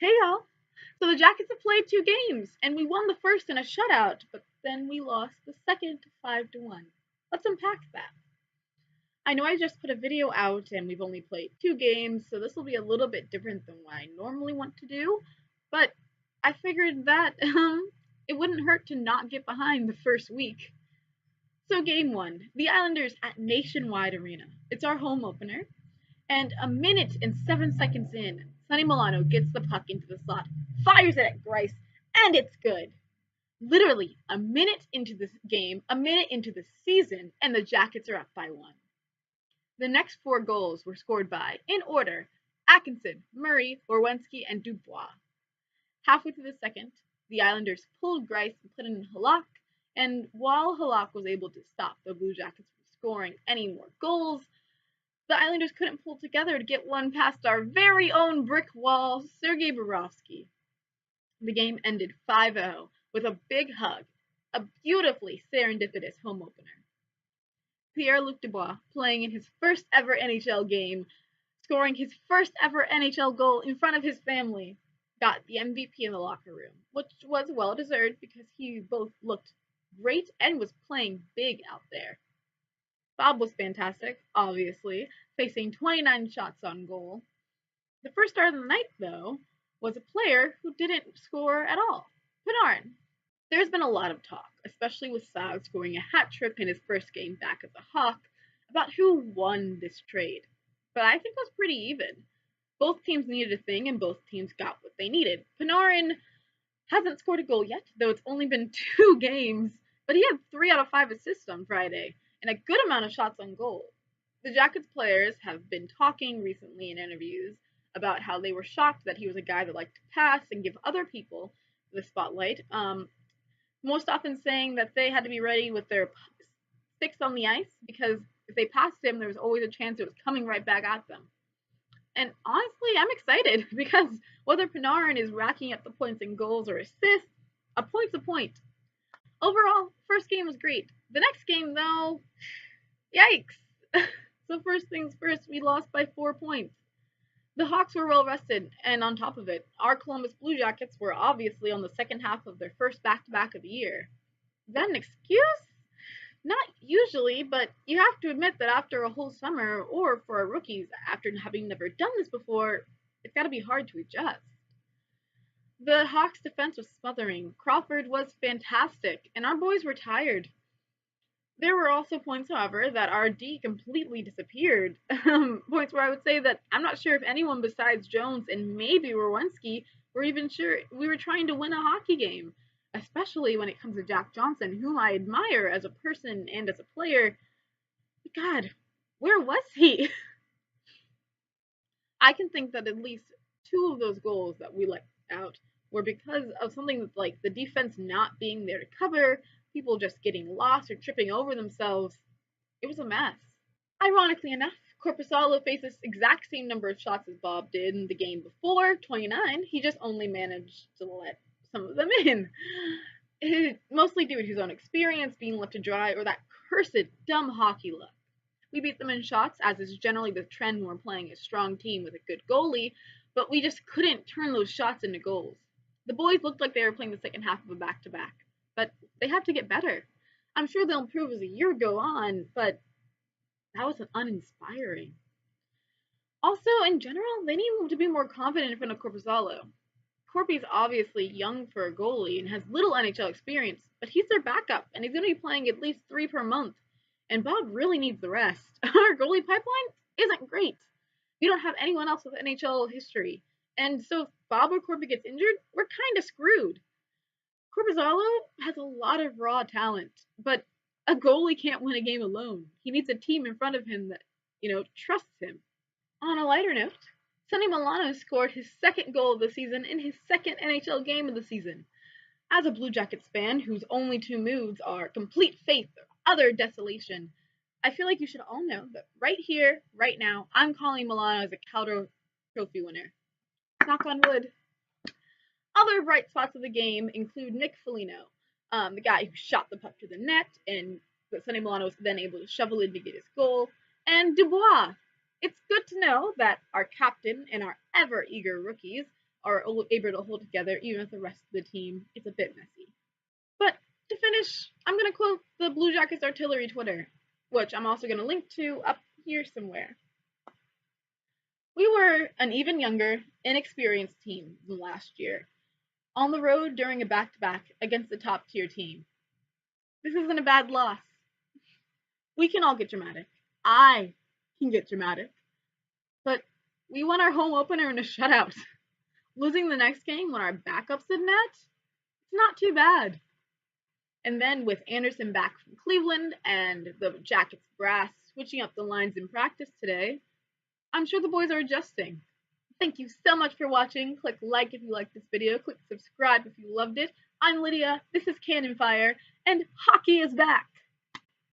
Hey y'all! So the Jackets have played two games, and we won the first in a shutout, but then we lost the second 5-1. Let's unpack that. I know I just put a video out and we've only played two games, so this will be a little bit different than what I normally want to do, but I figured that it wouldn't hurt to not get behind the first week. So game one, the Islanders at Nationwide Arena. It's our home opener, and a minute and 7 seconds in, Sonny Milano gets the puck into the slot, fires it at Grice, and it's good. Literally a minute into this game, a minute into the season, and the Jackets are up by one. The next four goals were scored by, in order, Atkinson, Murray, Borwenski, and Dubois. Halfway through the second, the Islanders pulled Grice and put in Halak, and while Halak was able to stop the Blue Jackets from scoring any more goals, the Islanders couldn't pull together to get one past our very own brick wall, Sergei Bobrovsky. The game ended 5-0 with a big hug, a beautifully serendipitous home opener. Pierre-Luc Dubois, playing in his first ever NHL game, scoring his first ever NHL goal in front of his family, got the MVP in the locker room, which was well deserved because he both looked great and was playing big out there. Bob was fantastic, obviously, facing 29 shots on goal. The first star of the night, though, was a player who didn't score at all, Panarin. There's been a lot of talk, especially with Saad scoring a hat trick in his first game back as a Hawk, about who won this trade. But I think it was pretty even. Both teams needed a thing, and both teams got what they needed. Panarin hasn't scored a goal yet, though it's only been 2 games, but he had 3 out of 5 assists on Friday, and a good amount of shots on goal. The Jackets players have been talking recently in interviews about how they were shocked that he was a guy that liked to pass and give other people the spotlight. Most often saying that they had to be ready with their sticks on the ice because if they passed him, there was always a chance it was coming right back at them. And honestly, I'm excited because whether Panarin is racking up the points and goals or assists, a point's a point. Overall, first game was great. The next game, though, yikes. So first things first, we lost by 4 points. The Hawks were well rested, and on top of it, our Columbus Blue Jackets were obviously on the second half of their first back-to-back of the year. Is that an excuse? Not usually, but you have to admit that after a whole summer, or for our rookies, after having never done this before, it's gotta be hard to adjust. The Hawks' defense was smothering. Crawford was fantastic, and our boys were tired. There were also points, however, that our D completely disappeared. Points where I would say that I'm not sure if anyone besides Jones and maybe Rowensky were even sure we were trying to win a hockey game, especially when it comes to Jack Johnson, whom I admire as a person and as a player. God, where was he? I can think that at least two of those goals that we let out were because of something like the defense not being there to cover, people just getting lost or tripping over themselves. It was a mess. Ironically enough, Corpusalo faced this exact same number of shots as Bob did in the game before, 29. He just only managed to let some of them in. Mostly due to his own experience, being left to dry, or that cursed dumb hockey luck. We beat them in shots, as is generally the trend when we're playing a strong team with a good goalie, but we just couldn't turn those shots into goals. The boys looked like they were playing the second half of a back to back, but they have to get better. I'm sure they'll improve as the year go on, but that was uninspiring. Also, in general, they need to be more confident in front of Corpuzalo. Korpi's obviously young for a goalie and has little NHL experience, but he's their backup, and he's going to be playing at least 3 per month. And Bob really needs the rest. Our goalie pipeline isn't great. We don't have anyone else with NHL history. And so if Bob or Korpi gets injured, we're kind of screwed. Corpuzalo has a lot of raw talent, but a goalie can't win a game alone. He needs a team in front of him that, trusts him. On a lighter note, Sonny Milano scored his second goal of the season in his second NHL game of the season. As a Blue Jackets fan whose only two moods are complete faith or utter desolation, I feel like you should all know that right here, right now, I'm calling Milano as a Calder trophy winner. Knock on wood. Other bright spots of the game include Nick Foligno, the guy who shot the puck to the net, and Sonny Milano was then able to shovel in to get his goal, and Dubois. It's good to know that our captain and our ever eager rookies are able to hold together even with the rest of the team. It's a bit messy. But to finish, I'm going to quote the Blue Jackets Artillery Twitter, which I'm also going to link to up here somewhere. We were an even younger, inexperienced team than last year, on the road during a back-to-back against a top-tier team. This isn't a bad loss. We can all get dramatic. I can get dramatic. But we won our home opener in a shutout. Losing the next game when our backup's in net? It's not too bad. And then with Anderson back from Cleveland and the Jackets brass switching up the lines in practice today, I'm sure the boys are adjusting. Thank you so much for watching. Click like if you liked this video. Click subscribe if you loved it. I'm Lydia. This is Cannon Fire, and hockey is back.